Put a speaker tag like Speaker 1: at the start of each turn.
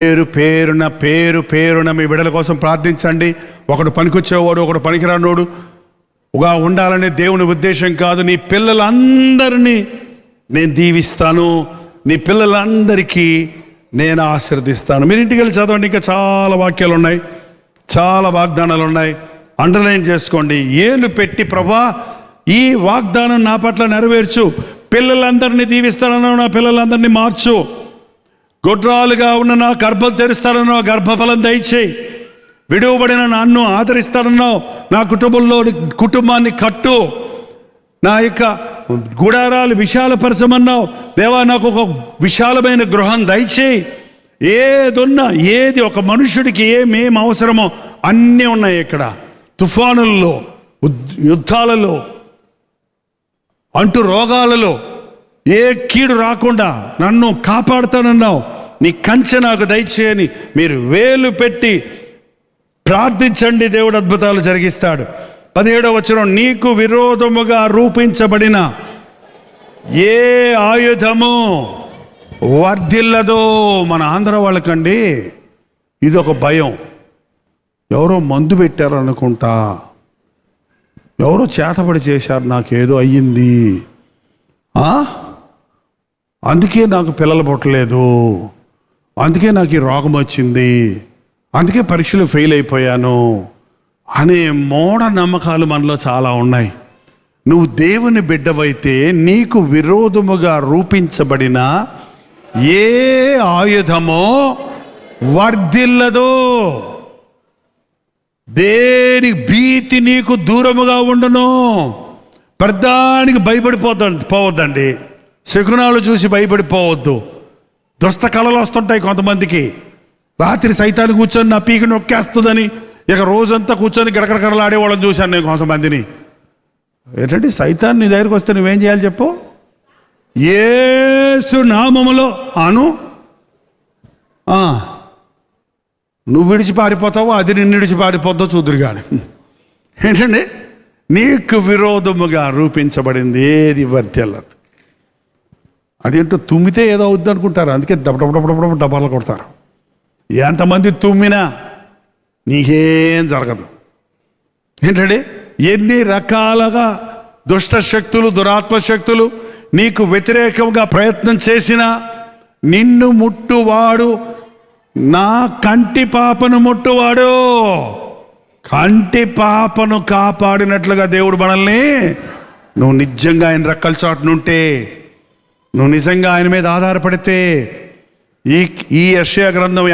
Speaker 1: పేరున మీ బిడ్డల కోసం ప్రార్థించండి. ఒకడు పనికొచ్చేవాడు, ఒకడు పనికిరానోడుగా ఉండాలనే దేవుని ఉద్దేశం కాదు. నీ పిల్లలందరినీ నేను దీవిస్తాను, నీ పిల్లలందరికీ నేను ఆశీర్దిస్తాను. మీరు ఇంటికి వెళ్ళి చదవండి, ఇంకా చాలా వాక్యాలు ఉన్నాయి, చాలా వాగ్దానాలు ఉన్నాయి. అండర్లైన్ చేసుకోండి. ఏలు పెట్టి ప్రభా ఈ వాగ్దానం నా పట్ల నెరవేర్చు, పిల్లలందరినీ దీవిస్తానన్నావు, నా పిల్లలందరినీ మార్చు, గొడ్రాలుగా ఉన్న నా గర్భం తెరుస్తానన్నావు, గర్భఫలం దయచేయి, విడువబడిన నన్ను ఆదరిస్తానన్నావు, నా కుటుంబాన్ని కట్టు, నా యొక్క గుడారాలు విశాలపరచమన్నావు దేవా, నాకు ఒక విశాలమైన గృహం దయచేయి. ఏది ఒక మనుషుడికి ఏమేం అవసరమో అన్నీ ఉన్నాయి ఇక్కడ. తుఫానుల్లో, యుద్ధాలలో, అంటు రోగాలలో ఏ కీడు రాకుండా నన్ను కాపాడుతానన్నావు, నీ కంచె నాకు దయచేయని మీరు వేలు పెట్టి ప్రార్థించండి, దేవుడు అద్భుతాలు జరిగిస్తాడు. 17వ వచనం, నీకు విరోధముగా రూపించబడిన ఏ ఆయుధము వర్ధిల్లదో. మన ఆంధ్ర వాళ్ళకండి ఇది ఒక భయం. ఎవరో మందు పెట్టారు అనుకుంటా, ఎవరో చేతబడి చేశారు, నాకేదో అయ్యింది, అందుకే నాకు పిల్లలు పుట్టలేదు, అందుకే నాకు ఈ రోగం వచ్చింది, అందుకే పరీక్షలు ఫెయిల్ అయిపోయాను అనే మూఢ నమ్మకాలు మనలో చాలా ఉన్నాయి. నువ్వు దేవుని బిడ్డవైతే నీకు విరోధముగా రూపించబడిన ఏ ఆయుధమో వర్ధిల్లదో. దేని భీతి నీకు దూరముగా ఉండును. ప్రధానికి భయపడిపోవద్దండి, శకునాలు చూసి భయపడిపోవద్దు. దుష్ట కళలు వస్తుంటాయి కొంతమందికి. రాత్రి సైతాన్ని కూర్చొని నా పీకి నొక్కేస్తుందని ఇక రోజంతా కూర్చొని గడకడకడలు ఆడేవాళ్ళని చూశాను నేను కొంతమందిని. ఏంటంటే సైతాన్ నీ దగ్గరికి వస్తే నువ్వేం చేయాలి చెప్పు? యేసు నామములో అను, నువ్వు విడిచి పారిపోతావో అది నిన్ను విడిచి పారిపోతావు చూదురు కానీ. ఏంటండి, నీకు విరోధముగా రూపించబడింది ఏది వర్ధిల్లదు. అదేంటో తుమ్మితే ఏదో అవుద్ది అనుకుంటారు, అందుకే డబ్బు డబ్బాలు కొడతారు. ఎంతమంది తుమ్మినా నీకేం జరగదు. ఏంటంటే ఎన్ని రకాలుగా దుష్ట శక్తులు, దురాత్మ శక్తులు నీకు వ్యతిరేకంగా ప్రయత్నం చేసినా నిన్ను ముట్టువాడు నా కంటి పాపను ముట్టువాడు. కంటి పాపను కాపాడినట్లుగా దేవుడు మనల్ని, నువ్వు నిజంగా ఆయన రెక్కల చాటునుంటే, నువ్వు నిజంగా ఆయన మీద ఆధారపడితే, ఈ యెషయా గ్రంథం